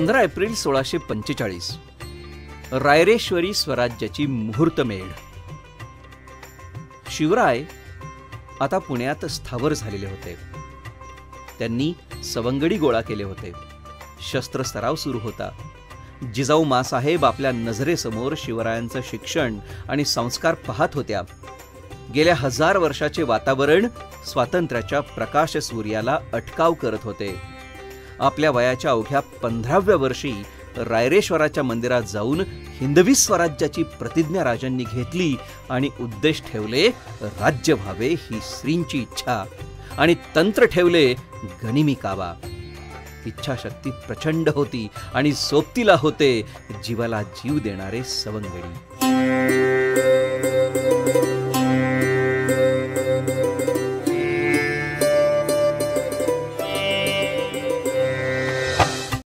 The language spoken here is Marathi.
15 एप्रिल 1645 रायरेश्वरी स्वराज्याची मुहूर्तमेढ. शिवराय आता पुण्यात स्थावर झालेले होते. त्यांनी सवंगडी गोळा केले होते. शस्त्र सराव सुरू होता. जिजाऊ मासाहेब आपल्या नजरेसमोर शिवरायांचं शिक्षण आणि संस्कार पाहत होत्या. गेल्या 1000 वर्षाचे वातावरण स्वातंत्र्याच्या प्रकाश सूर्याला अटकाव करत होते. आपल्या वयाच्या अवघ्या 15व्या वर्षी रायरेश्वराच्या मंदिरात जाऊन हिंदवी स्वराज्याची प्रतिज्ञा राजांनी घेतली आणि उद्देश ठेवले राज्य व्हावे ही श्रींची इच्छा, आणि तंत्र ठेवले गनिमी कावा. इच्छाशक्ती प्रचंड होती आणि सोबतीला होते जीवाला जीव देणारे सवंगडी.